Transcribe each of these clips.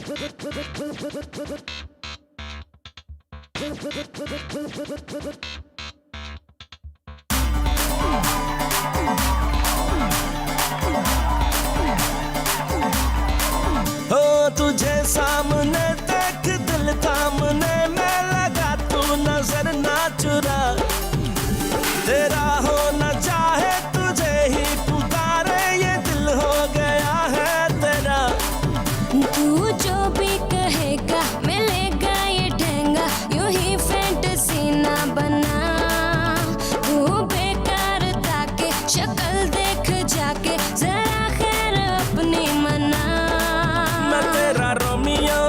हो तुझे सामने देख दिल थामने में लगा, तू नजर ना चुरा। तेरा हो न चाहे तुझे ही पुकारे, ये दिल हो गया है तेरा। तू जो भी कहेगा मिलेगा ये ठेंगा, यूं ही फैंटेसी ना बना। तू बेकार ताके शक्ल देख जाके, जरा खैर अपनी मना। मैं तेरा रोमियो,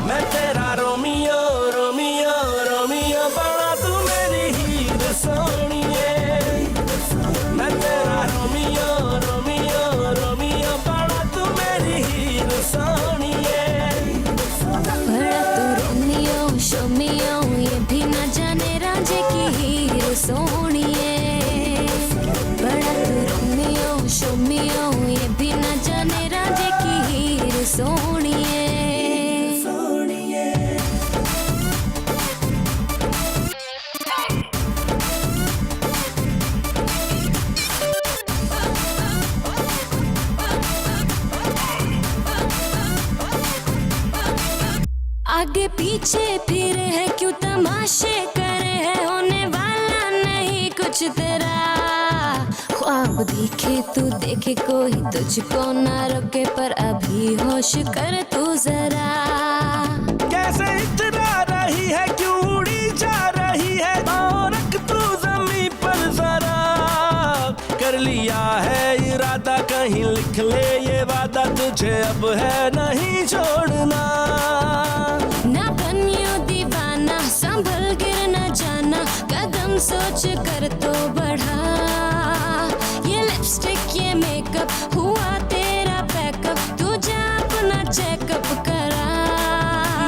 मैं तेरा रोमियो, रोमियो रोमियो बड़ा तू मेरी हीर सोनिए। मैं तेरा रोमियो, रोमियो रोमियो बड़ा तू मेरी हीर सोनिए। बड़ा तू रोमियो शोमियो, ये भी न जाने रांझे की हीर सोनिए। बड़ा तू रोमियो शोमियो, ये भी न जाने रांझे की हीर सोनिए। आगे पीछे फिरे है क्यों तमाशे करे है, होने वाला नहीं कुछ तेरा। ख्वाब देखे तू देखे कोई तुझको ना रोके, पर अभी होश कर तू जरा। कैसे इतना रही है, क्यों उड़ी जा रही है, और रख तू जमीन पर जरा। कर लिया है इरादा, कहीं लिख ले ये वादा, तुझे अब है नहीं छोड़ना। ना बनियो दीवाना, संभल गिर न जाना, कदम सोच कर तो बढ़ा। ये लिपस्टिक ये मेकअप हुआ तेरा पैकअप, तू जा अपना चेकअप करा।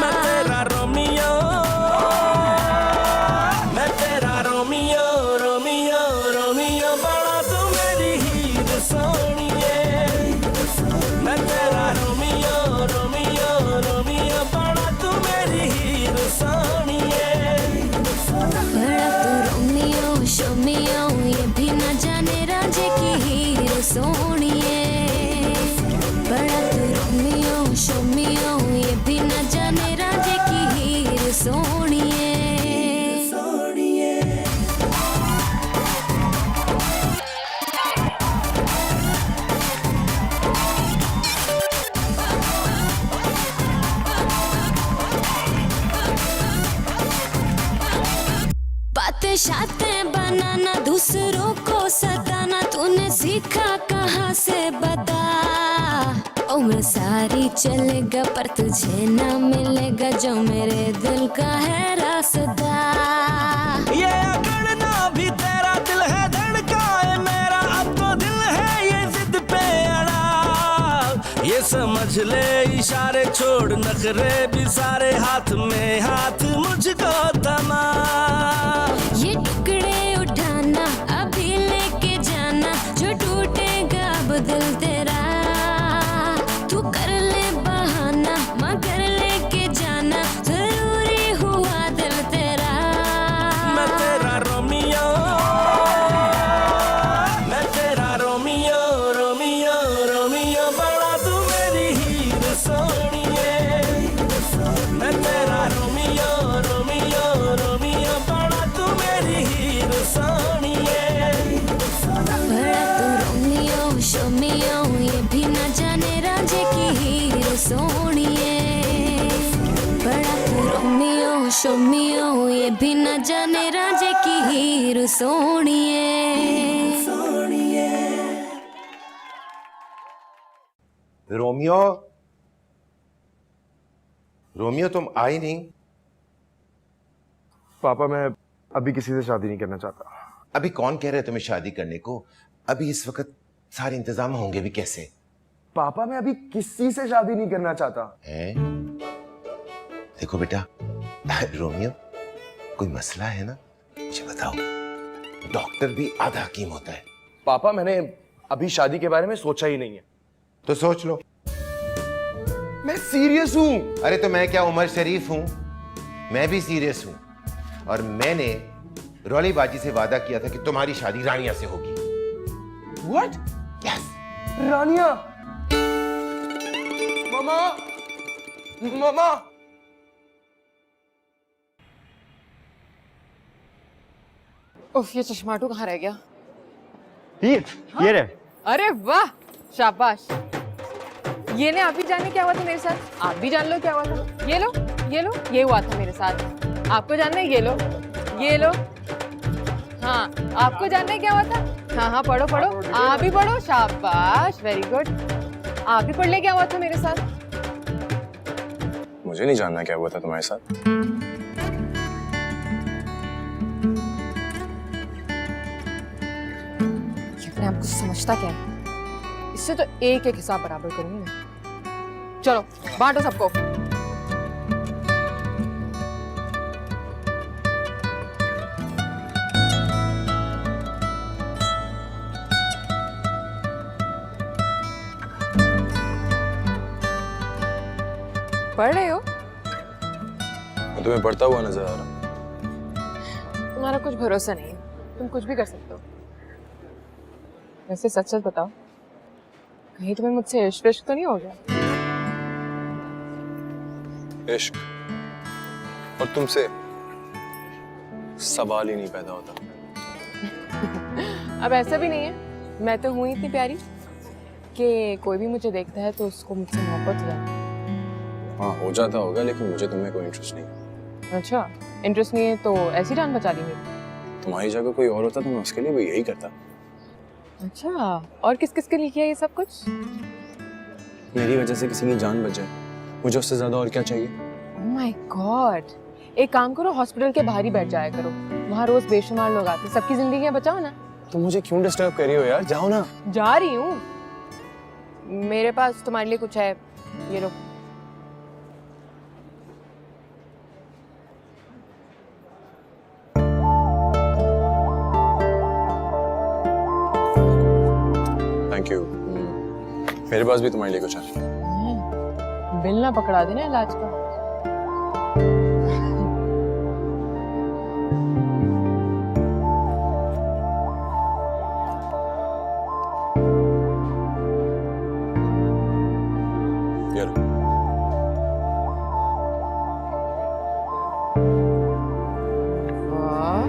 मैं तेरा रोमियो, मैं तेरा रोमियो, रोमियो रोमियो बड़ा तू मेरी हीर सोनिए। मैं तेरा रोमियो, रोमियो रोमियो बड़ा तू मेरी हीर सोनिए। बड़ा तू रोमियो शोमियो, ये भी न जाने रांझे की हीर सोनिए। बड़ा तू रोमियो शोमियो, ये भी न जाने रांझे की हीर सोनिए। बातें शातें बनाना, दूसरों को सताना, तूने सीखा कहाँ से बता। उम्र सारी चलेगा पर तुझे ना मिलेगा, जो मेरे दिल का है रास्ता। ये अकड़ना भी तेरा दिल है, धड़का है मेरा, अब तो दिल है ये जिद पे अड़ा। ये समझ ले इशारे छोड़ नखरे भी सारे, हाथ में हाथ मुझको थमा। ये टुकड़े उठाना अभी लेके जाना, जो टूटेगा अब दिल तेरा। तू कर ले बहाना मगर लेके जाना, जरूरी हुआ दिल तेरा। मैं तेरा रोमियो, मैं तेरा रोमियो, रोमियो रोमियो बड़ा तू मेरी हीर सोनिए। मैं तेरा रोमियो, रोमियो रोमियो बड़ा तू मेरी हीर सोनिए। बड़ा तू रोमियो शोमियो, ये भी न जाने रांझे की हीर सोनिए। बड़ा तू रोमियो शोमियो, ये भी न जाने रांझे की हीर सोनिए। रोमियो, रोमियो तुम आई नहीं। पापा मैं अभी किसी से शादी नहीं करना चाहता। अभी कौन कह रहा है तुम्हें शादी करने को? अभी इस वक्त सारे इंतजाम होंगे भी कैसे? पापा मैं अभी किसी से शादी नहीं करना चाहता। है? देखो बेटा, रोमियो कोई मसला है ना, मुझे बताओ। डॉक्टर भी आधा हकीम होता है। पापा मैंने अभी शादी के बारे में सोचा ही नहीं है। तो सोच लो। मैं सीरियस हूँ। अरे तो मैं क्या उमर शरीफ हूं? मैं भी सीरियस हूं। और मैंने रौली बाजी से वादा किया था कि तुम्हारी शादी रानिया से होगी। What? यस। रानिया। मामा, मामा। उफ, ये चश्माटू कहाँ रह गया? ये रहे। अरे वाह, शाबाश। ये ने आप भी जाने क्या हुआ था मेरे साथ? आप भी जान लो क्या हुआ था। ये लो, ये लो, ये हुआ था मेरे साथ। आपको जानना है? ये लो, ये लो। हाँ, आपको जानना है क्या हुआ था? हाँ हाँ, पढ़ो पढ़ो, आप भी पढ़ो। शाबाश, वेरी गुड। आप भी पढ़ ले क्या हुआ था मेरे साथ? मुझे नहीं जानना क्या हुआ था तुम्हारे साथ। अपने आप को समझता क्या है? इससे तो एक एक हिसाब बराबर करूंगी मैं। चलो बांटो सबको। पढ़ रहे हो? मैं तुम्हें पढ़ता हुआ नजर आ रहा। तुम्हारा कुछ भरोसा नहीं है, तुम कुछ भी कर सकते हो। वैसे सच सच बताओ, कहीं तुम्हें मुझसे इश्क विश्क तो नहीं हो गया? इश्क और तुमसे सवाल ही नहीं पैदा होता। अब ऐसा भी नहीं है, मैं तो हूँ इतनी प्यारी कि कोई भी मुझे देखता है तो उसको मुझसे मोहब्बत हो जाती है। हाँ हो जाता होगा, लेकिन मुझे तुम्हें कोई इंटरेस्ट नहीं। अच्छा, इंटरेस्ट नहीं है तो ऐसी जान बचा ली मेरी। तुम्हारी जगह कोई और होता तो मैं उसके लिए भी यही करता। अच्छा, और किस किस के लिए किया ये सब कुछ? मेरी वजह से किसी की जान बच जाए, मुझे उससे ज्यादा और क्या चाहिए? ओह माय गॉड, एक काम करो, हॉस्पिटल के बाहर ही बैठ जाया करो। वहाँ रोज बेशुमार लोग आते, सबकी जिंदगियां बचाओ ना। तो मुझे क्यों डिस्टर्ब कर रही हो यार? जाओ ना। जा रही हूँ, मेरे पास तुम्हारे लिए कुछ है, ये लो। Thank you. मेरे पास भी तुम्हारे लिए कुछ है। बिल ना पकड़ा देना इलाज का। यार वाह,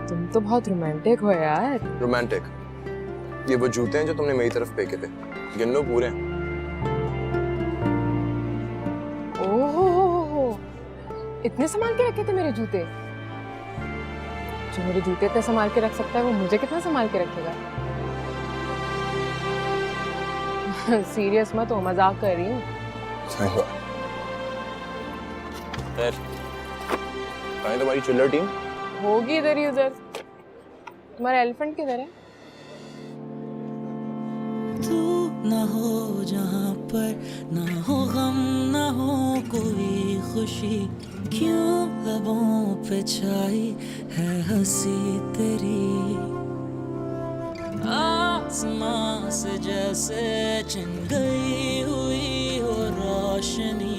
तुम तो बहुत रोमांटिक हो यार। रोमांटिक? ये वो जूते हैं जो तुमने मेरी तरफ फेंके थे, गिन लो पूरे हैं। ओह, इतने संभाल के रखे थे मेरे जूते? जो मेरे जूते इतने संभाल के रख सकता है वो मुझे कितना संभाल के रखेगा? सीरियस मत हो, मजाक कर रही हूँ। खैर, कहाँ है तुम्हारी चिल्लर टीम? होगी इधर ही उधर। तुम्हारा एलिफेंट किधर है? तू ना हो जहाँ पर ना हो गम ना हो कोई खुशी, क्यों लबों पे छाई है हंसी तेरी, आसमां से जैसे छिन गई हुई हो रोशनी,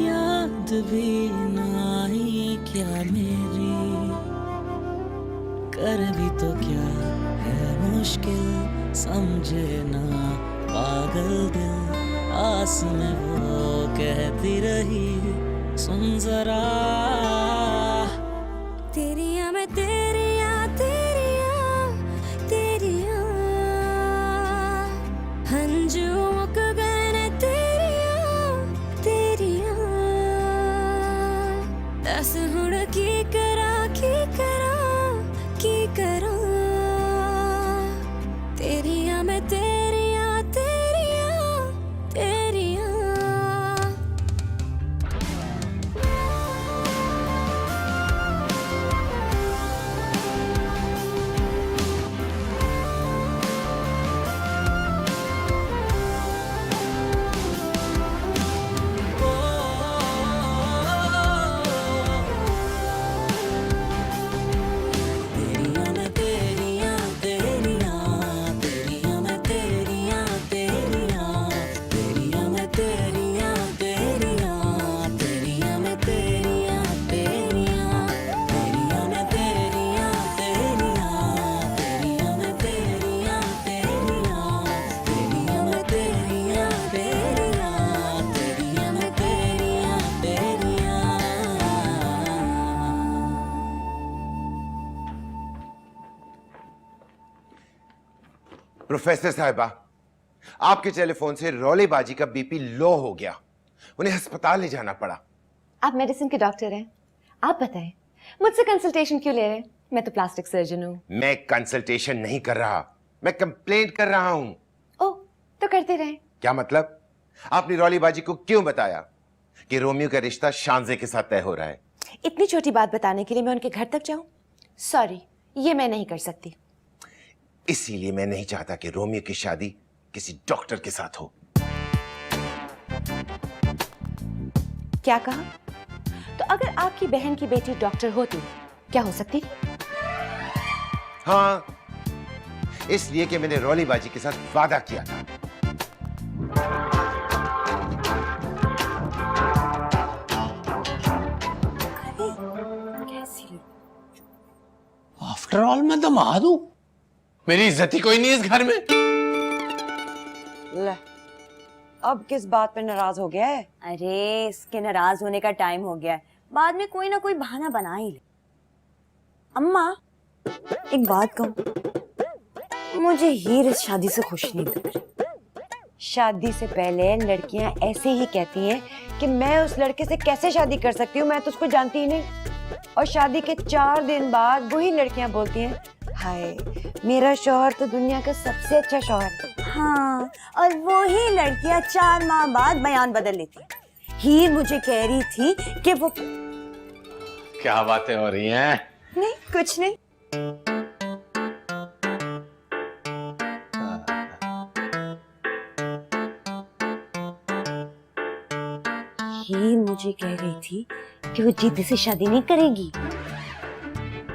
याद भी ना आई क्या मेरी, कर भी तो क्या है मुश्किल, समझे ना पागल दिल, आस में वो कहती रही सुन जरा, तेरिया मैं तेरिया तेरिया तेरिया, हंजू मुक गए ने तेरिया तेरिया, दस हुण की करा की करा की करा, तेरिया मैं तेरिया तेरिया तेरिया। प्रोफेसर साहिबा, आपके टेलीफोन से रौलेबाजी का बीपी लो हो गया, उन्हें अस्पताल ले जाना पड़ा। आप मेडिसिन के डॉक्टर हैं, आप बताएं मुझसे कंसल्टेशन क्यों ले रहे हैं? मैं तो प्लास्टिक सर्जन हूँ। मैं कंसल्टेशन नहीं कर रहा, मैं कंप्लेंट कर रहा हूं। ओह, तो करते रहे। क्या मतलब? आपने रौलेबाजी को क्यों बताया कि रोमियो का रिश्ता शांजे के साथ तय हो रहा है? इतनी छोटी बात बताने के लिए मैं उनके घर तक जाऊं? सॉरी, ये मैं नहीं कर सकती। इसीलिए मैं नहीं चाहता कि रोमियो की शादी किसी डॉक्टर के साथ हो। क्या कहा? तो अगर आपकी बहन की बेटी डॉक्टर होती क्या हो सकती? हाँ, इसलिए कि मैंने रौलेबाजी के साथ वादा किया था। आफ्टर ऑल मैं दामाद हूं, मेरी इज्जत ही कोई नहीं इस घर में। ले, अब किस बात पे नाराज हो गया है? अरे इसके नाराज होने का टाइम हो गया है, बाद में कोई ना कोई बहाना बना ही ले। अम्मा, एक बात कहूं, मुझे हीर इस शादी से खुश नहीं लग रही। शादी से पहले लड़कियां ऐसे ही कहती हैं कि मैं उस लड़के से कैसे शादी कर सकती हूँ, मैं तो उसको जानती ही नहीं। और शादी के 4 दिन बाद वही लड़कियां बोलती हैं, हाय मेरा शौहर तो दुनिया का सबसे अच्छा शौहर है। हाँ, और वही लड़कियां 4 माह बाद बयान बदल लेती। हीर मुझे कह रही थी कि वो क्या बातें हो रही हैं? नहीं, कुछ नहीं। हीर मुझे कह रही थी कि वो जिद से शादी नहीं करेगी।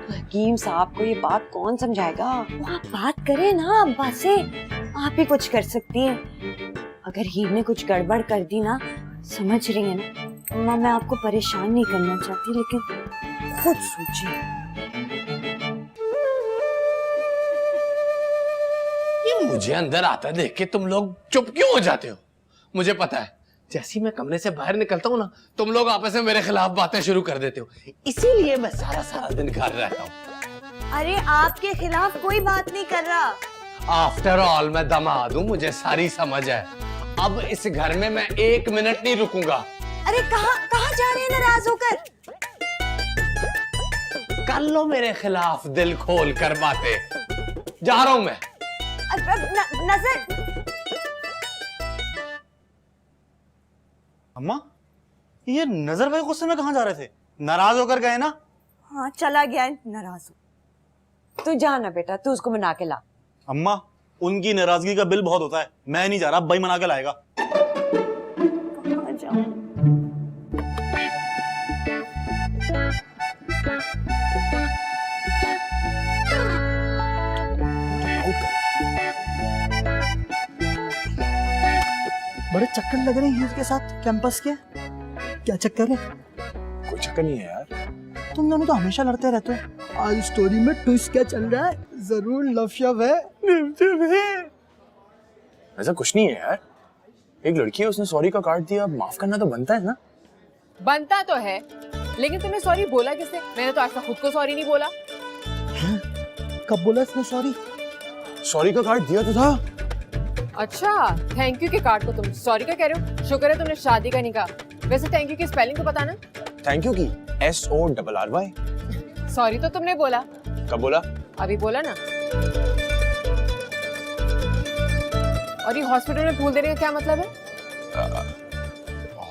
हकीम साहब को ये बात कौन समझाएगा? वो आप बात करें ना अब्बा से, आप ही कुछ कर सकती हैं। अगर हीर ने कुछ गड़बड़ कर दी ना, समझ रही है ना अम्मा, मैं आपको परेशान नहीं करना चाहती, लेकिन खुद सोचिए। ये मुझे अंदर आता देख के तुम लोग चुप क्यों हो जाते हो? मुझे पता है, जैसे ही मैं कमरे से बाहर निकलता हूँ ना, तुम लोग आपस में मेरे खिलाफ बातें शुरू कर देते हो, इसीलिए मैं सारा सारा दिन घर रहता हूँ। अरे आपके खिलाफ कोई बात नहीं कर रहा। आफ्टर ऑल मैं दामाद हूँ, मुझे सारी समझ है। अब इस घर में मैं 1 मिनट नहीं रुकूंगा। अरे कहाँ जा रहे हैं नाराज होकर? कर लो मेरे खिलाफ दिल खोल कर बातें, जा रहा हूं मैं। नजर। अम्मा, ये नजर भाई गुस्से में कहाँ जा रहे थे? नाराज होकर गए ना? हाँ, चला गया है नाराज हो। तू जा ना बेटा, तू उसको मना के ला। अम्मा, उनकी नाराजगी का बिल बहुत होता है, मैं नहीं जा रहा, भाई मना के लाएगा। कहाँ जाऊं? बड़े चक्कर लग रहे हैं के साथ कैंपस के। क्या चक्कर है? कोई चक्कर नहीं है यार, तुम दोनों तो हमेशा लड़ते रहते हो। आज स्टोरी में ट्विस्ट क्या चल रहा है? जरूर लव शव है। ऐसा कुछ नहीं है यार, एक लड़की है, उसने सॉरी का कार्ड दिया, माफ करना तो बनता है ना। बनता तो है, लेकिन तुमने सॉरी बोला किससे? मैंने तो आज तक खुद को सॉरी नहीं बोला। कब बोला इसने सॉरी? सॉरी का कार्ड दिया तो था। अच्छा, थैंक यू के कार्ड को तुम सॉरी का कह रहे हो? शुक्र है तुमने शादी का नहीं कहा। वैसे थैंक यू की स्पेलिंग तो बताना। थैंक यू की SORRY। सॉरी तो तुमने बोला। कब बोला? अभी बोला ना। और ये हॉस्पिटल में फूल देने का क्या मतलब है?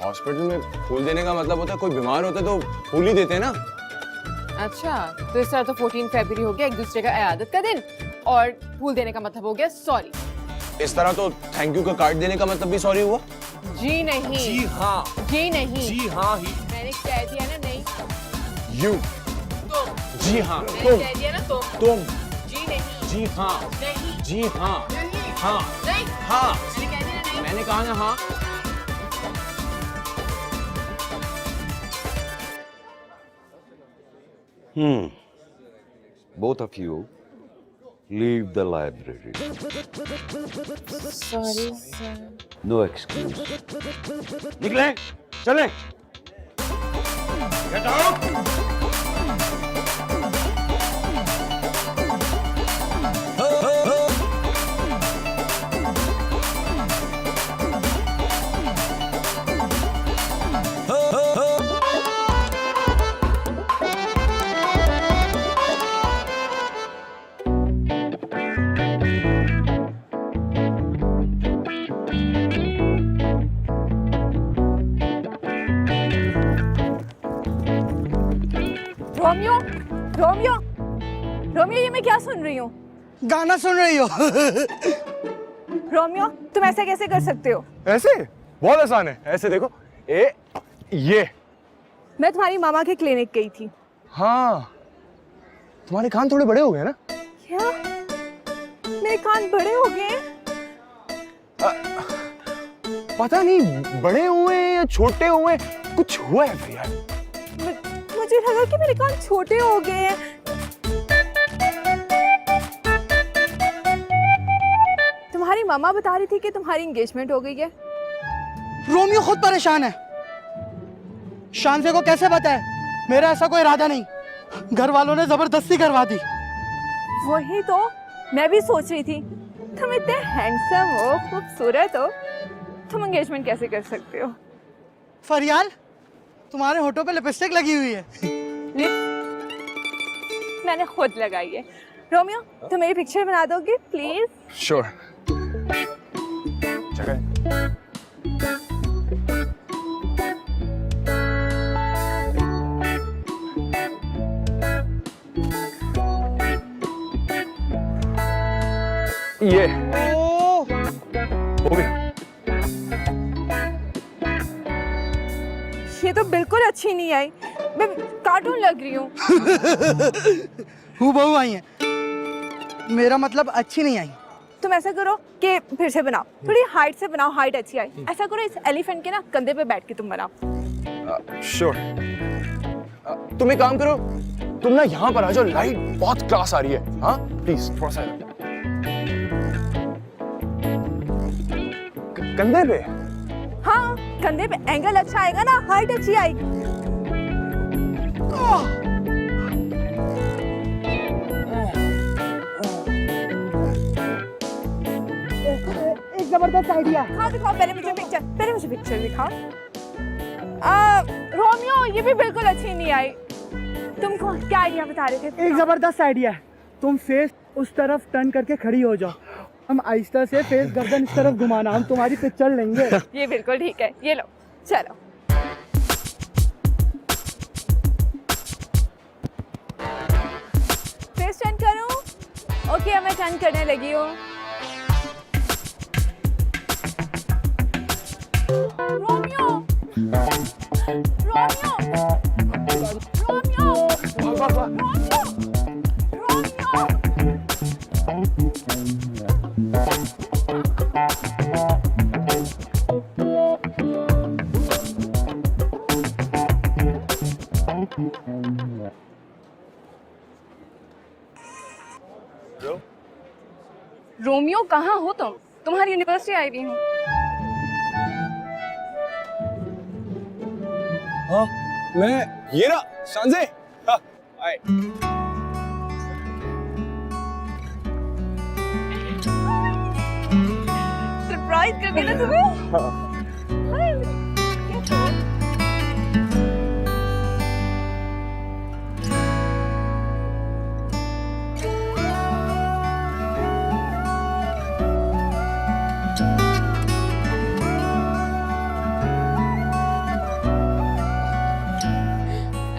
हॉस्पिटल में फूल देने का मतलब होता है कोई बीमार होता है तो फूल ही देते हैं ना। अच्छा, तो इस तरह तो 14 फरवरी हो गया एक दूसरे का इयादत का दिन, और फूल देने का मतलब हो गया सॉरी। इस तरह तो थैंक यू का कार्ड देने का मतलब भी सॉरी हुआ। जी नहीं। जी हाँ। जी नहीं। जी हाँ ही। मैंने कह दिया ना नहीं। यू। तुम। जी हाँ। मैंने कह दिया ना तुम। जी नहीं। जी हाँ। नहीं। जी हाँ। नहीं। हाँ। नहीं। हाँ। मैंने कह दिया ना नहीं। मैंने कहा ना हाँ। Both of you leave the library. Sorry, sir. No excuse. निकले, चले। Get out! रोमियो, रोमियो ये मैं क्या सुन रही हूँ? गाना सुन रही हो? रोमियो तुम ऐसा कैसे कर सकते हो? ऐसे बहुत आसान है, ऐसे देखो ये। मैं तुम्हारी मामा के क्लिनिक गई थी। हाँ, तुम्हारे कान थोड़े बड़े हो गए ना? क्या मेरे कान बड़े हो गए? पता नहीं बड़े हुए या छोटे हुए, कुछ हुआ है फिर यार। मुझे लगा कि मेरे कान छोटे हो गए हैं। तुम्हारी मामा बता रही थी कि तुम्हारी एंगेजमेंट हो गई है। रोमियो खुद परेशान है। शांसे को कैसे बताए? मेरा ऐसा कोई इरादा नहीं, घर वालों ने जबरदस्ती करवा दी। वही तो मैं भी सोच रही थी, तुम इतने हैंडसम हो, खूबसूरत हो, तुम एंगेजमेंट कैसे कर सकते हो? फरियाल, तुम्हारे होठों पे लिपस्टिक लगी हुई है। मैंने खुद लगाई है। रोमियो तुम मेरी पिक्चर बना दोगे प्लीज? श्योर। ये हो गई। ये तो बिल्कुल अच्छी नहीं आई, मैं कार्टून लग रही हूँ। हूबहू आई है, मेरा मतलब अच्छी नहीं आई। तुम ऐसा करो कि फिर से बनाओ, थोड़ी हाइट से बनाओ, हाइट अच्छी आई। ऐसा करो इस एलिफेंट के ना कंधे पे बैठ के तुम बनाओ। श्योर। तुम एक काम करो, तुम ना यहाँ पर आ जाओ, लाइट बहुत क्लास आ रही है। हाँ प्लीज थोड़ा सा कंधे पे। हाँ कंधे पे एंगल अच्छा आएगा ना, हाइट अच्छी आएगी। एक जबरदस्त आइडिया। हाँ दिखाओ, पहले मुझे पिक्चर दिखाओ। रोमियो ये भी बिल्कुल अच्छी नहीं आई। तुम क्या आइडिया बता रहे थे? एक जबरदस्त आइडिया है, तुम फेस उस तरफ टर्न करके खड़ी हो जाओ, हम आहिस्ता से फेस गर्दन इस तरफ घुमाना, हम तुम्हारी पिक्चर लेंगे। ये बिल्कुल ठीक है, ये लो चलो। फेस टर्न करूं? ओके मैं टर्न करने लगी हूँ। Romeo, Romeo, Romeo, Romeo, Romeo कहाँ हो तुम? तुम्हारी यूनिवर्सिटी आई हुई हूँ। हाँ मैं ये ना शांजे। हाँ, आए। सरप्राइज कर दिया ना तुम्हें? हाँ।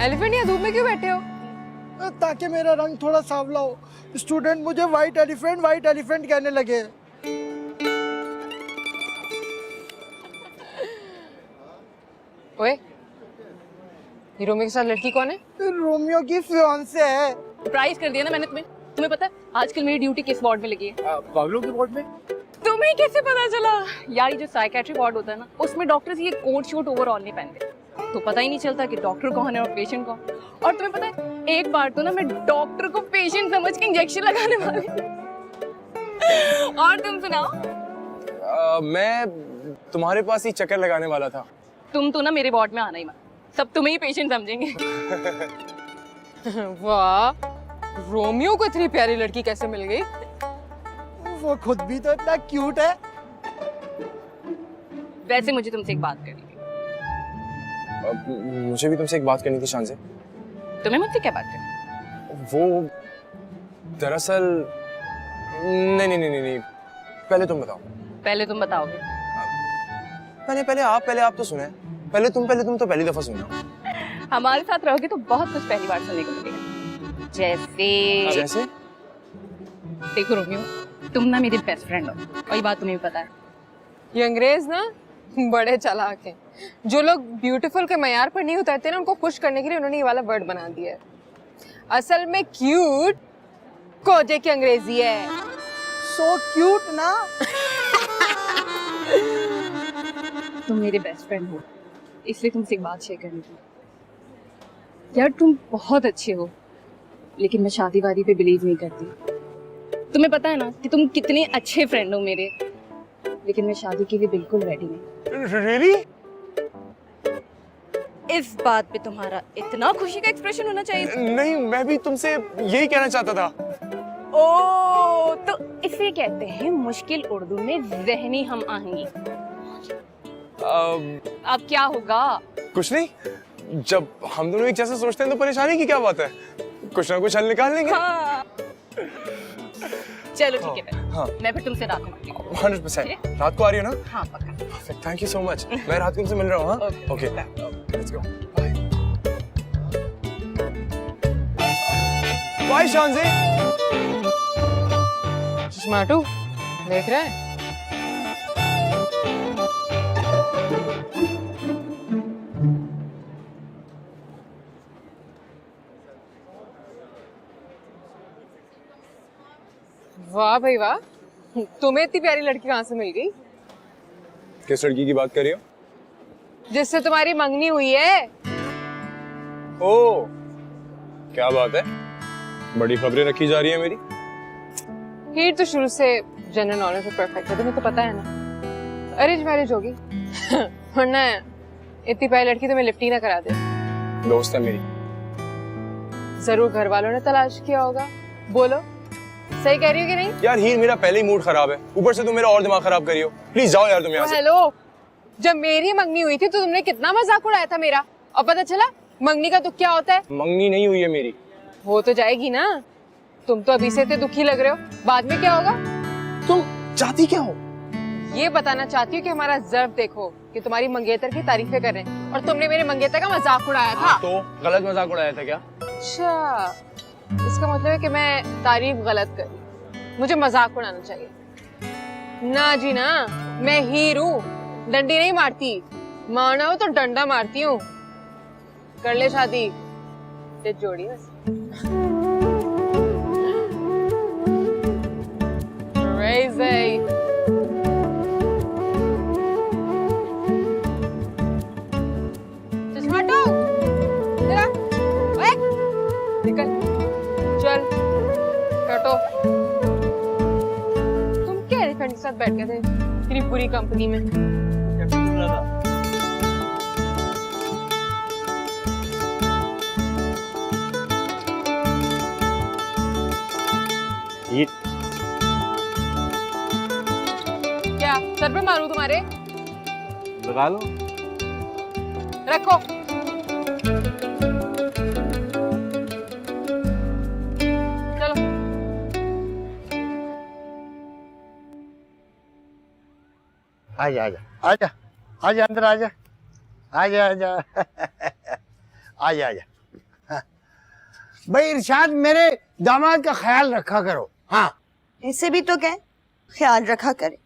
एलिफेंट यहाँ धूप में क्यों बैठे हो? ताकि मेरा रंग थोड़ा सांवला हो। स्टूडेंट मुझे व्हाइट एलिफेंट कहने लगे। ओए, ये रोमियो के साथ लड़की कौन है? रोमियो की फियांसे है। सरप्राइज कर दिया ना मैंने तुम्हें। तुम्हें पता है आजकल मेरी ड्यूटी किस वार्ड में लगी है? पागलों के वार्ड में? तुम्हें कैसे पता चला? यार ये जो साइकेट्री वार्ड होता है ना, उसमें डॉक्टर्स ये कोट शूट ओवरऑल नहीं पहनते, तो पता ही नहीं चलता कि डॉक्टर कौन है और पेशेंट कौन। और तुम्हें पता है एक बार तो ना मैं डॉक्टर को पेशेंट समझ के इंजेक्शन लगाने वाली। और तुम सुनाओ। मैं तुम्हारे पास ही चक्कर लगाने वाला था। तुम तो ना मेरे वार्ड में आना ही मत, सब तुम्हें ही पेशेंट समझेंगे। वाह, रोमियो को इतनी प्यारी लड़की कैसे मिल गई? वो खुद भी तो इतना क्यूट है। वैसे मुझे तुमसे एक बात करनी थी। मुझे भी तुमसे एक बात करनी थी शांजे। तुम्हें मुझसे क्या बात करनी? वो दरअसल नहीं, पहले तुम बताओ। पहले तुम बताओगे? पहले आप तो सुने। पहले तुम तो पहली दफा सुना। हमारे साथ रहोगे तो बहुत कुछ पहली बार सुनने को मिलेगा। जैसे देखो रोमियो, तुम ना मेरी बेस्ट फ्रेंड हो और ये बात तुम्हें भी पता है। ये अंग्रेज ना बड़े चालाक हैं। जो लोग ब्यूटीफुल के मयार पर नहीं उतरते ना, उनको खुश करने के लिए उन्होंने ये वाला वर्ड बना दिया है। असल में क्यूट कोजे की अंग्रेजी है। सो क्यूट ना। तुम मेरे बेस्ट फ्रेंड हो, इसलिए तुमसे एक बात शेयर करनी थी। यार तुम बहुत अच्छे हो, लेकिन मैं शादी वादी पे बिलीव नहीं करती। तुम्हें पता है ना कि तुम कितने अच्छे फ्रेंड हो मेरे, लेकिन मैं शादी के लिए बिल्कुल रेडी नहीं। रियली? इस बात पे तुम्हारा इतना खुशी का एक्सप्रेशन होना चाहिए। नहीं, मैं भी तुमसे यही कहना चाहता था। ओ, तो इसे कहते हैं मुश्किल उर्दू में ज़हनी हम आहंगी। अब क्या होगा? कुछ नहीं, जब हम दोनों एक जैसा सोचते हैं तो परेशानी की क्या बात है? कुछ ना कुछ हल निकाल लेंगे। हाँ। चलो ठीक है फिर। हाँ। मैं फिर तुमसे रात में मिलती हूँ। 100%। रात को आ रही हो ना? हाँ पक्का। Thank you so much. मैं रात को तुमसे मिल रहा हूँ। हाँ? Okay, let's go. Bye. Bye शांजी। चश्माटू देख रहा है? वाह भाई वाह, तुम्हें इतनी प्यारी लड़की कहाँ से मिल गई? किस लड़की की बात कर रही हो? जिससे तुम्हारी मंगनी हुई है। ओ, क्या बात है? बड़ी खबरें रखी जा रही है मेरी। हीर तो शुरू से जनरल नॉलेज में परफेक्ट है, तुम्हें तो पता है ना। अरेंज मैरिज होगी वरना इतनी प्यारी लड़की तुम्हें लिफ्ट ही ना करा दे। दोस्त है मेरी। जरूर घर वालों ने तलाश किया होगा। बोलो, सही कह रही हो कि नहीं? यार हीर, मेरा पहले ही मूड खराब है, ऊपर से तुम मेरा और दिमाग खराब करी हो। प्लीज जाओ यार तुम यहाँ से। हेलो, जब मेरी मंगनी हुई थी तो तुमने कितना मजाक उड़ाया था मेरा, और पता चला मंगनी का दुख क्या होता है? मंगनी नहीं हुई है मेरी। हो तो जाएगी ना। तुम तो अभी से इतने दुखी लग रहे हो, बाद में क्या होगा? तुम चाहती क्या हो? ये बताना चाहती हूँ कि हमारा ज़र्फ देखो कि तुम्हारी मंगेतर की तारीफें कर रहे हैं, और तुमने मेरे मंगेतर का मजाक उड़ाया था। तो गलत मजाक उड़ाया था क्या? अच्छा, इसका मतलब है कि मैं तारीफ गलत कर रही, मुझे मजाक उड़ाना चाहिए ना जी ना। मैं हीर हूँ, डंडी नहीं मारती। मारना हो तो डंडा मारती हूँ। कर ले शादी, ते जोड़ी बस। Crazy. चश्माटू, तेरा, ओए, निकल, चल, कटो। तुम क्या एलिफेंट के साथ बैठ गए थे इतनी बुरी कंपनी में? क्या सर पे मारूं तुम्हारे? लगा लो। रखो। चलो। आजा आजा आजा आजा अंदर आजा आजा आजा आजा आजा। हाँ। भाई इरशाद, मेरे दामाद का ख्याल रखा करो। हाँ, ऐसे भी तो क्या ख्याल रखा करे।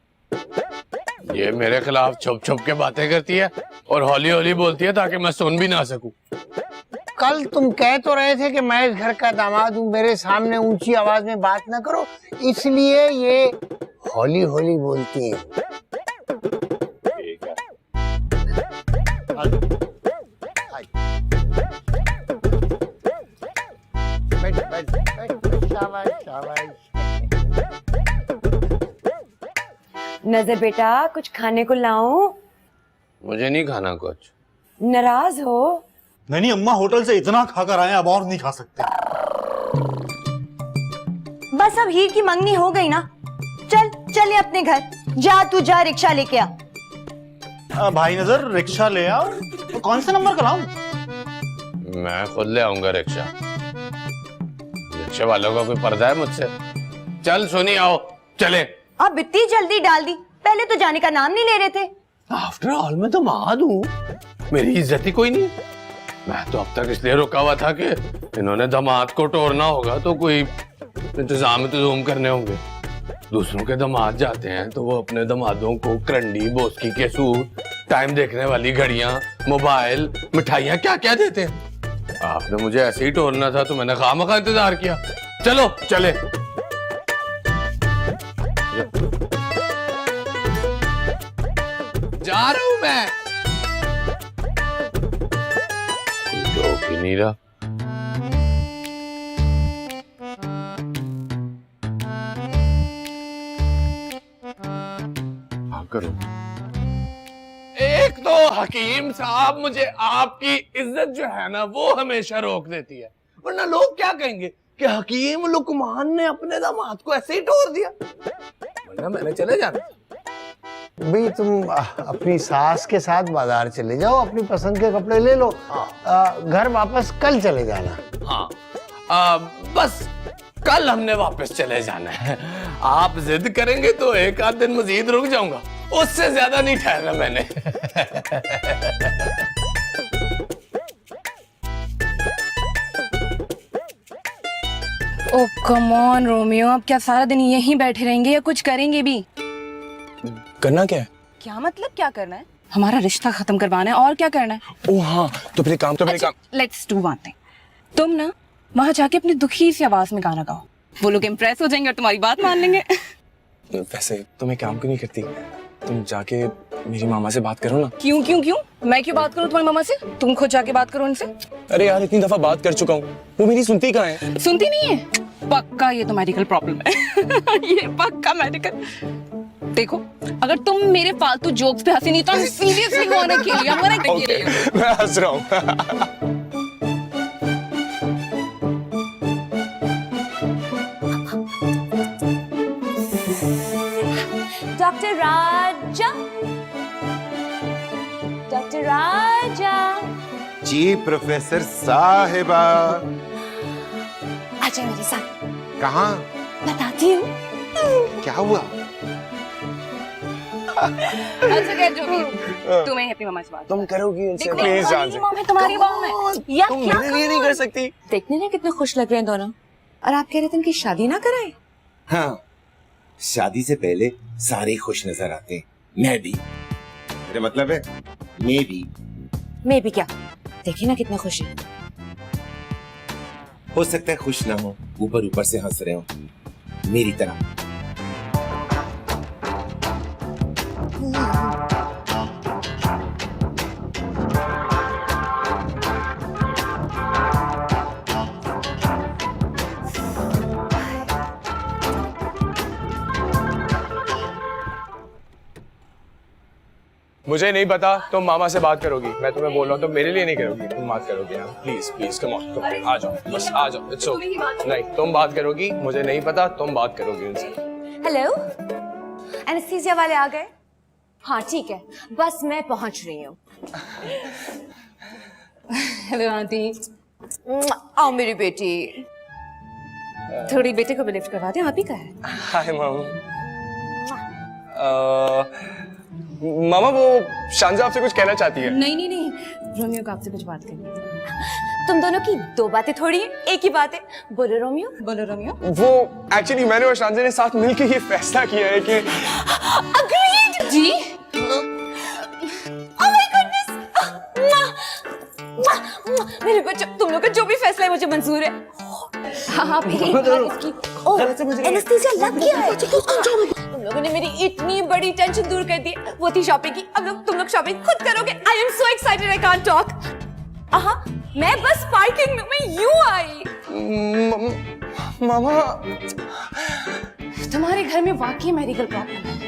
ये मेरे खिलाफ छुप छुप के बातें करती है और हौली हौली बोलती है ताकि मैं सुन भी ना सकूं। कल तुम कह तो रहे थे कि मैं इस घर का दामाद हूँ, मेरे सामने ऊंची आवाज में बात ना करो, इसलिए ये हौली हौली बोलती है। शाबाश शाबाश। नजर बेटा, कुछ खाने को लाऊं? मुझे नहीं खाना कुछ। नाराज हो? नहीं अम्मा, होटल से इतना खाकर आए, अब और नहीं खा सकते। बस अब हीर की मंगनी हो गई ना, चल चले अपने घर। जा तू जा, रिक्शा लेके आ। भाई नजर, रिक्शा ले आओ। तो कौन से नंबर का लाऊं? मैं खुद ले आऊंगा रिक्शा। रिक्शा वालों का कोई पर्दा है मुझसे? चल सोनी, आओ चले। अब इतनी जल्दी डाल दी, पहले तो जाने का नाम नहीं ले रहे थे। आफ्टर ऑल मैं तो माद हूँ, मेरी इज्जत ही कोई नहीं। मैं तो अब तक इसलिए रुका हुआ था कि इन्होंने दामाद को तोड़ना होगा तो कोई इंतजाम करने होंगे। दूसरों के दामाद जाते हैं तो वो अपने दामादों को करंडी, बोस्की के सूट, टाइम देखने वाली घड़ियां, मोबाइल, मिठाइयां क्या क्या देते हैं। आपने मुझे ऐसे ही तोड़ना था तो मैंने खामखा इंतजार किया। चलो चले। जा रहा हूं मैं। रोक ही नहीं रहा। करो। एक तो हकीम साहब मुझे आपकी इज्जत जो है ना वो हमेशा रोक देती है, वरना लोग क्या कहेंगे कि हकीम लुकमान ने अपने दामाद को ऐसे ही तोड़ दिया, वरना मैंने चले जाना। भाई तुम अपनी सास के साथ बाजार चले जाओ, अपनी पसंद के कपड़े ले लो, घर वापस कल चले जाना। हाँ बस कल हमने वापस चले जाना है। आप जिद करेंगे तो एक आध दिन मजीद रुक जाऊंगा, उससे ज्यादा नहीं ठहरना मैंने। ओह कम ऑन रोमियो, अब क्या सारा दिन यहीं बैठे रहेंगे या कुछ करेंगे भी? करना क्या है? क्या मतलब क्या करना है? हमारा रिश्ता खत्म करवाना है, और क्या करना है? ओह हाँ, तो फिर काम लेट्स डू वन थिंग। तुम ना वहां जाके अपनी दुखी सी आवाज में गाना गाओ, वो लोग इम्प्रेस हो जाएंगे और तुम्हारी बात मान लेंगे। वैसे तुम एक काम क्यों नहीं करती, तुम जाके मेरी मामा से बात करो ना। क्यों क्यों क्यों? मैं क्यों बात करूं तुम्हारी मामा से? तुम खुद जाके बात करो उनसे। अरे यार इतनी दफा बात कर चुका हूँ, वो मेरी सुनती कहाँ है? सुनती नहीं है? पक्का ये तो मेडिकल प्रॉब्लम है। ये पक्का मेडिकल। देखो अगर तुम मेरे फालतू जोक्स पे हंसी नहीं तो सीरियसली होने के लिए मैं हंस रहा हूँ। डॉक्टर राजा, डॉक्टर राजा। जी प्रोफेसर साहिबा। आजा मेरे साथ। कहाँ? बताती हूँ। क्या हुआ? अच्छा क्या जो भी, तुम्हें हैप्पी मामा से बात। तुम करोगी उनसे? प्लीज जान से। तुम्हारी बात में या तुम क्या मेरे लिए नहीं कर सकती? देखने में कितने खुश लग रहे हैं दोनों, और आप कह रहे थे इनकी शादी ना कराएं? हाँ, शादी से पहले सारे खुश नजर आते हैं, मैं भी। मेरा मतलब है मैं भी क्या, देखिए ना कितने खुश हैं। हो सकता है खुश ना हो, ऊपर ऊपर से हंस रहे हो मेरी तरह। मुझे नहीं पता, तुम मामा से बात करोगी। मैं तुम्हें बोल रहा हूँ, तुम मेरे लिए नहीं करोगी, तुम बात करोगी यार। प्लीज प्लीज कम ऑन, तुम आ जाओ, बस आ जाओ। It's okay. नहीं तुम बात करोगी, मुझे नहीं पता, तुम बात करोगी उनसे। हेलो, एनेस्थीसिया वाले आ गए? हाँ ठीक है, बस मैं पहुंच रही हूँ। Hello aunty. आओ मेरी बेटी। थोड़ी बेटे को भी लिफ्ट करवा दे, आप ही का है। हाय मामा। मामा वो शांजा आपसे कुछ कहना चाहती है। नहीं नहीं नहीं, रोमियो को आपसे कुछ बात करनी है। तुम दोनों की दो बातें थोड़ी है, एक ही बात है। बोलो रोमियो। बोलो रोमियो। वो एक्चुअली मैंने और शांजा ने साथ मिलकर ये फैसला किया है कि अग्रीड जी। ओह माय गॉडनेस, मेरे बच्चों, तुम लोग का जो भी फैसला है मुझे मंजूर है। हाँ एनेस्थीसिया लग गया है। तुम लोगों ने मेरी इतनी बड़ी टेंशन दूर कर दी। वो थी शॉपिंग की, अब तुम लोग शॉपिंग खुद करोगे। I am so excited, I can't talk. मैं बस पार्किंग में यूं आई। मामा तुम्हारे घर में वाकई मेडिकल प्रॉब्लम है।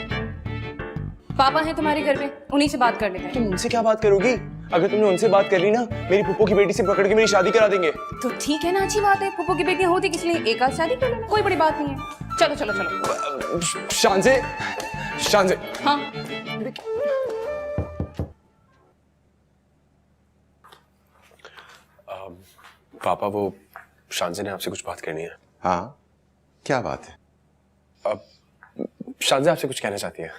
पापा हैं तुम्हारे घर में, उन्हीं से बात कर लेते हैं। तुम उनसे क्या बात करोगी? अगर तुमने उनसे बात कर ली ना, मेरी पुप्पो की बेटी से पकड़ के मेरी शादी करा देंगे। तो ठीक है ना, अच्छी बात है। पुप्पो की बेटियां होती किस लिए, एक आध शादी कर लेना, कोई बड़ी बात नहीं है। चलो चलो चलो। शांजे, शांजे। हाँ पापा वो शांजे ने आपसे कुछ बात करनी है। हाँ क्या बात है? शांजे आपसे कुछ कहना चाहती है।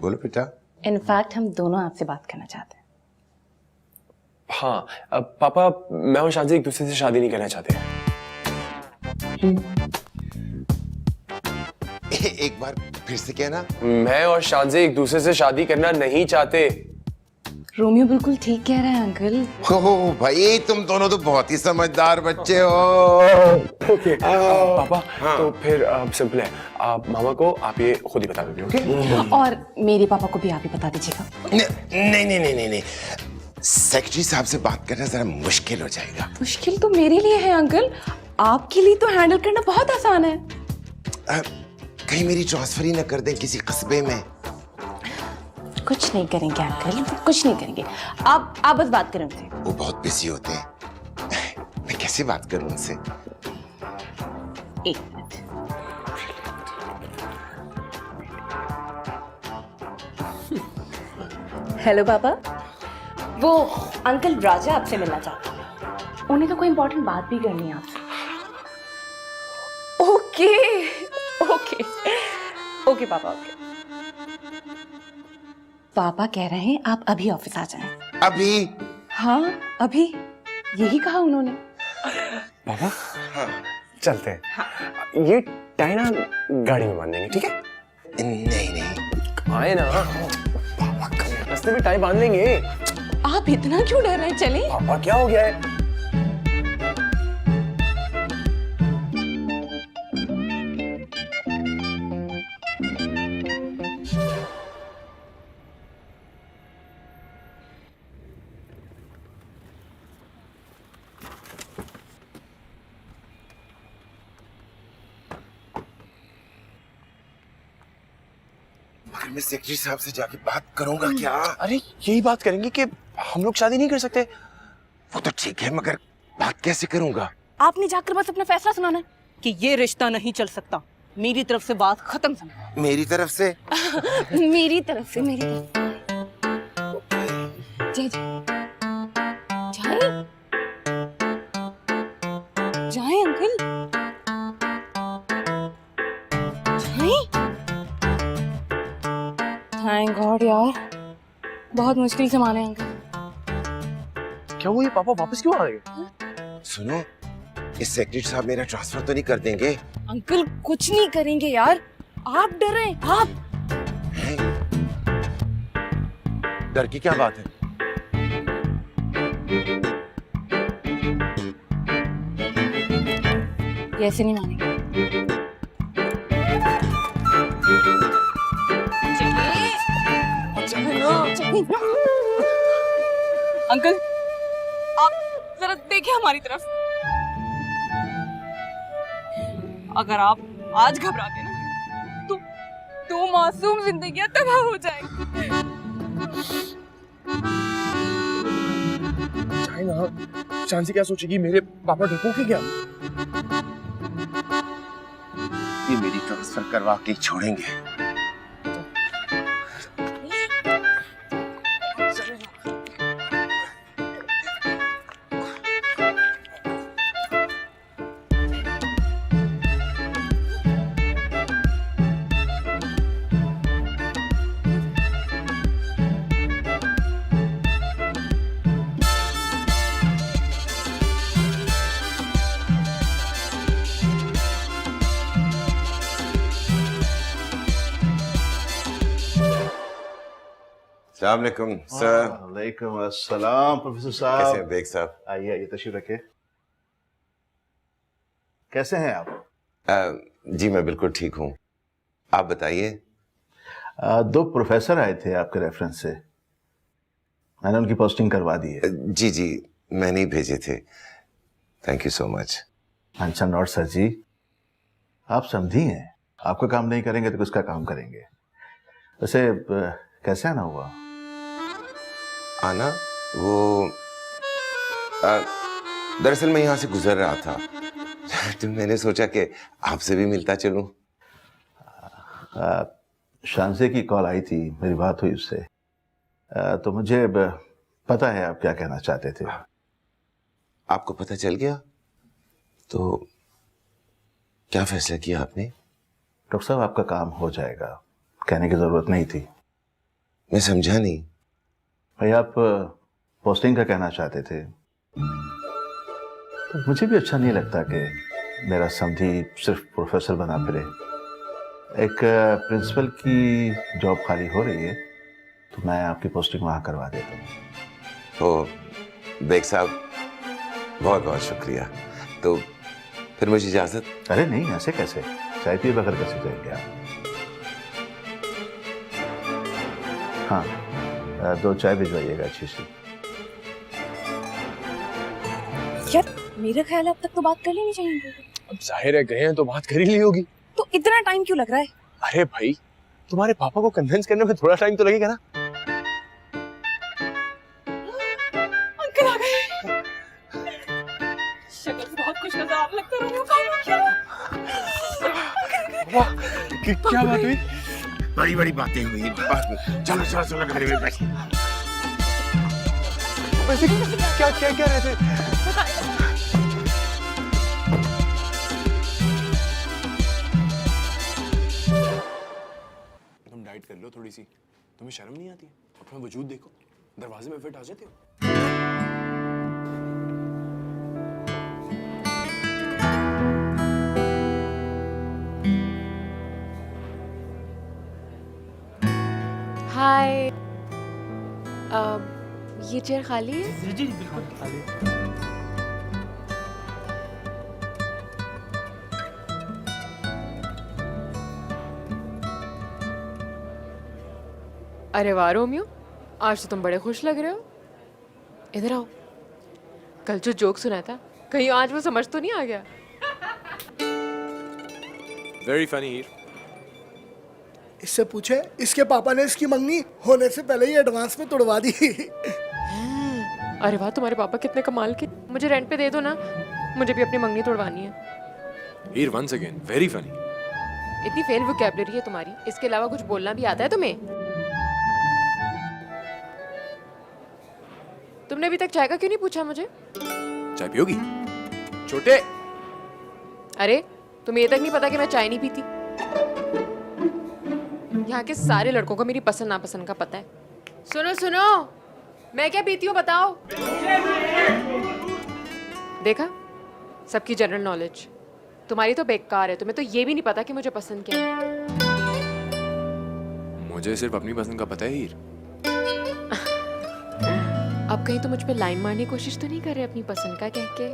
बोलो बेटा। इनफैक्ट हम दोनों आपसे बात करना चाहते हैं। हाँ पापा, मैं और शादी एक दूसरे से शादी नहीं करना चाहते। एक बार फिर से कहना। मैं और शादी एक दूसरे से शादी करना नहीं चाहते। रोमियो बिल्कुल ठीक कह रहा है अंकल। हो भाई, तुम दोनों तो बहुत ही समझदार बच्चे हो। ओके पापा, तो फिर सिंपल है, आप मामा को आप ये खुद ही बता दोगे। ओके और मेरे पापा को भी आप ही बता दीजिएगा। नहीं नहीं नहीं नहीं नहीं, सेक्रेटरी साहब से बात करना जरा मुश्किल हो जाएगा। मुश्किल तो मेरे लिए है अंकल, आपके लिए तो हैंडल करना बहुत आसान है। कहीं मेरी ट्रांसफर ही न कर दें किसी कस्बे में। कुछ नहीं करेंगे अंकल, कुछ नहीं करेंगे। आप बस बात करें उनसे। वो बहुत बिजी होते हैं, मैं कैसे बात करूं उनसे? एक मिनट। हेलो पापा, वो अंकल राजा आपसे मिलना चाहते हैं। उन्हें तो कोई इंपॉर्टेंट बात भी करनी है आपसे। ओके ओके ओके पापा, ओके। पापा कह रहे हैं आप अभी ऑफिस आ जाएं। अभी? हाँ अभी, यही कहा उन्होंने। पापा चलते हैं। ये टाई ना गाड़ी में बांध देंगे, ठीक है? नहीं नहीं, आए ना रास्ते में टाई बांध लेंगे। आप इतना क्यों डर रहे हैं? चलें। पापा क्या हो गया है? मगर मैं सेक्रेटरी साहब से जाके बात करूंगा क्या? अरे यही बात करेंगे कि हम लोग शादी नहीं कर सकते। वो तो ठीक है, मगर बात कैसे करूंगा? आपने जाकर बस अपना फैसला सुनाना है कि ये रिश्ता नहीं चल सकता। मेरी तरफ से बात खत्म समझो। मेरी तरफ से? मेरी तरफ से, मेरी तरफ से। जाए जाए अंकल, जाए। थैंक गॉड यार, बहुत मुश्किल से माने अंकल। क्या हुआ, ये पापा वापस क्यों आ गए? सुनो, इस सेक्रेटरी साहब मेरा ट्रांसफर तो नहीं कर देंगे? अंकल कुछ नहीं करेंगे यार, आप डर रहे हैं। आप डर की क्या बात है? ये ऐसे नहीं मानेंगे। अंकल आप जरा देखिए हमारी तरफ। अगर आप आज घबराते ना तो मासूम जिंदगियां तबाह हो जाएंगी। चांसी क्या सोचेगी? मेरे पापा डरपोक है क्या? ये मेरी ट्रांसफर करवा के छोड़ेंगे। अस्सलाम वालेकुम सर। वालेकुम अस्सलाम प्रोफेसर साहब। कैसे हैं बेग साहब? आइए आइए, तशरीफ रखिए। कैसे हैं आप? जी मैं बिल्कुल ठीक हूँ, आप बताइए। दो प्रोफेसर आए थे आपके रेफरेंस से, मैंने उनकी पोस्टिंग करवा दी है। जी जी, मैंने ही भेजे थे, थैंक यू सो मच। अच्छा नॉट सर जी, आप समझी हैं, आपका काम नहीं करेंगे तो किसका काम करेंगे। वैसे कैसे आना हुआ? आना वो दरअसल मैं यहाँ से गुजर रहा था तो मैंने सोचा कि आपसे भी मिलता चलूं। शानसे की कॉल आई थी, मेरी बात हुई उससे, तो मुझे पता है आप क्या कहना चाहते थे। आपको पता चल गया? तो क्या फैसला किया आपने? डॉक्टर साहब आपका काम हो जाएगा, कहने की जरूरत नहीं थी। मैं समझा नहीं। भाई आप पोस्टिंग का कहना चाहते थे, तो मुझे भी अच्छा नहीं लगता कि मेरा समधी सिर्फ प्रोफेसर बना फिरे। एक प्रिंसिपल की जॉब खाली हो रही है, तो मैं आपकी पोस्टिंग वहां करवा देता हूँ। तो बेग साहब, बहुत बहुत शुक्रिया। तो फिर मुझे इजाजत? अरे नहीं, ऐसे कैसे, चाय पिए बगैर कैसे जाएंगे आप? हाँ, 2 चाय भिजवाइएगा अच्छी सी। यार मेरा ख्याल है अब तक तो बात कर लेनी चाहिए। अब जाहिर है गए हैं तो बात कर ही ली होगी। तो इतना टाइम क्यों लग रहा है? अरे भाई, तुम्हारे पापा को कन्विंस करने में थोड़ा टाइम तो लगेगा ना। अंकल आ गए। शक्ल से बहुत खुश नजर आने लगता है। क्या बात हुई? बड़ी बड़ी बातें हुई। चलो चलो चलो घर में बैठ। वैसे क्या क्या क्या रहे थे? तुम डाइट कर लो थोड़ी सी। तुम्हें शर्म नहीं आती? अपना वजूद देखो, दरवाजे में फिट आ जाते हो। हाय, ये चेयर खाली है? जी बिल्कुल खाली। अरे वाह रोमियो, आज तो तुम बड़े खुश लग रहे हो। इधर आओ। कल जो जोक सुना था, कहीं आज वो समझ तो नहीं आ गया? वेरी फनी हीर। इससे पूछे, इसके पापा ने इसकी मंगनी होने से पहले ही एडवांस में तोड़वा दी। अरे वाह, तुम्हारे पापा कितने कमाल के। मुझे रेंट पे दे दो ना, मुझे भी अपनी मंगनी तोड़वानी है। हीर वंस अगेन वेरी फनी। इतनी फेल वोकैबुलरी है तुम्हारी, इसके अलावा कुछ बोलना भी आता है तुम्हें? तुमने अभी तक चाय का क्यों नहीं पूछा मुझे? चाय पियोगी? छोटे। अरे तुम्हें ये तक नहीं पता कि मैं चाय नहीं पीती? यहाँ के सारे लड़कों को मेरी पसंद नापसंद का पता है। सुनो सुनो, मैं क्या पीती हूँ बताओ? देखा, सबकी जनरल नॉलेज। तुम्हारी तो बेकार है, तुम्हें तो ये भी नहीं पता कि मुझे पसंद क्या है। मुझे सिर्फ अपनी पसंद का पता है हीर। अब कहीं तो मुझ पे लाइन मारने की कोशिश तो नहीं कर रहे अपनी पसंद का कह के?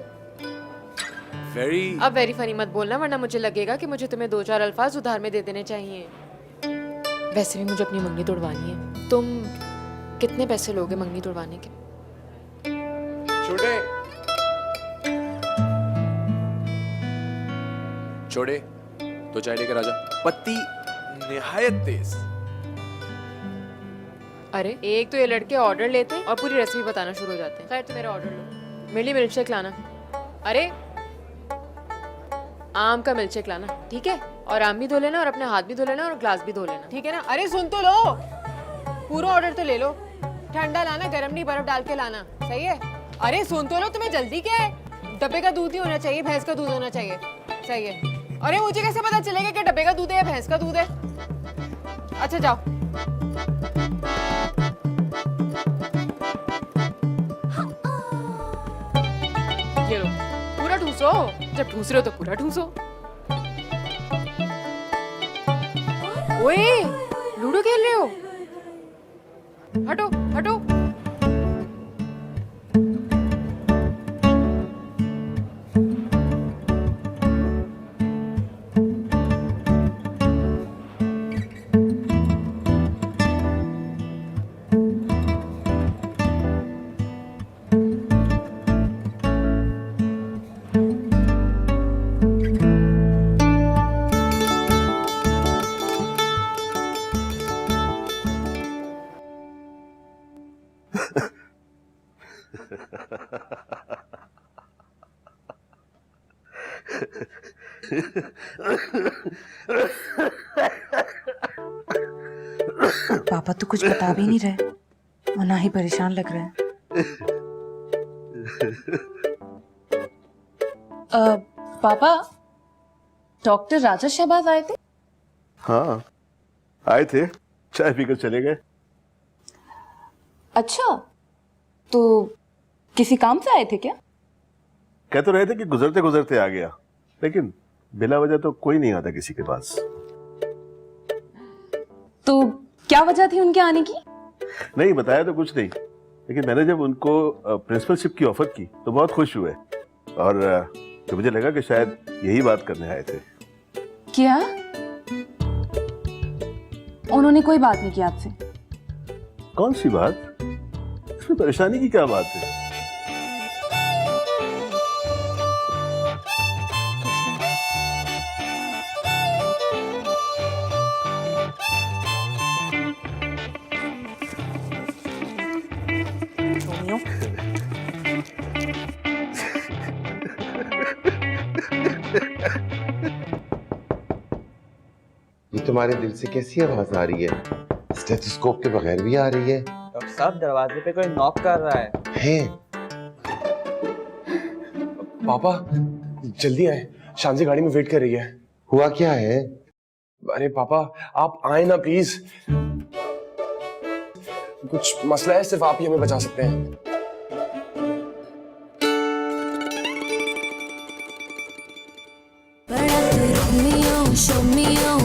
अब वेरी फनी मत बोलना, वरना मुझे लगेगा कि मुझे तुम्हें 2-4 अल्फाज उधार में दे देने चाहिए। वैसे भी मुझे अपनी मंगनी तोड़वानी है। तुम कितने पैसे लोगे मंगनी तोड़वाने के? छोटे छोटे, तो चाय लेकर आजा। पत्ती निहायत तेज। अरे एक तो ये लड़के ऑर्डर लेते हैं और पूरी रेसिपी बताना शुरू हो जाते हैं। खैर तुम मेरा ऑर्डर लो। मेरे लिए मिल्कशेक लाना। अरे आम का मिल्कशेक लाना, ठीक है? और आम भी धो लेना और अपने हाथ भी धो लेना और ग्लास भी धो लेना, ठीक है ना? अरे सुन तो लो, पूरा ऑर्डर तो ले लो। ठंडा लाना, गर्म नहीं, बर्फ डाल के लाना, सही है? अरे सुन तो लो, तुम्हें जल्दी क्या है? डब्बे का दूध ही होना चाहिए, भैंस का दूध होना चाहिए, सही है? अरे मुझे कैसे पता चलेगा कि डब्बे का दूध है या भैंस का दूध है? अच्छा जाओ। ये लो, पूरा ठूसो। जब ठूस रहे हो तो पूरा ठूसो। ओए, लूडो खेल रहे हो? हटो हटो। पापा तो कुछ बता भी नहीं रहे और ना ही परेशान लग रहे हैं। पापा, डॉक्टर राजा शहबाज आए थे? हाँ आए थे, चाय पीकर चले गए। अच्छा, तो किसी काम से आए थे क्या? कह तो रहे थे कि गुजरते गुजरते आ गया, लेकिन बिला वजह तो कोई नहीं आता किसी के पास। तो क्या वजह थी उनके आने की? नहीं बताया तो कुछ नहीं, लेकिन मैंने जब उनको प्रिंसिपलशिप की ऑफर की तो बहुत खुश हुए, और तो मुझे लगा कि शायद यही बात करने आए थे। क्या? उन्होंने कोई बात नहीं की आपसे? कौन सी बात? इसमें परेशानी की क्या बात है? ये तुम्हारे दिल से कैसी आवाज आ रही है? स्टेथोस्कोप के बगैर भी आ रही है। डॉक्टर साहब दरवाजे पे कोई नॉक कर रहा है। पापा जल्दी आए, शांति गाड़ी में वेट कर रही है। हुआ क्या है? अरे पापा आप आए ना प्लीज, कुछ मसला है, सिर्फ आप ही हमें बचा सकते हैं। बड़ा तू रोमियो शोमियो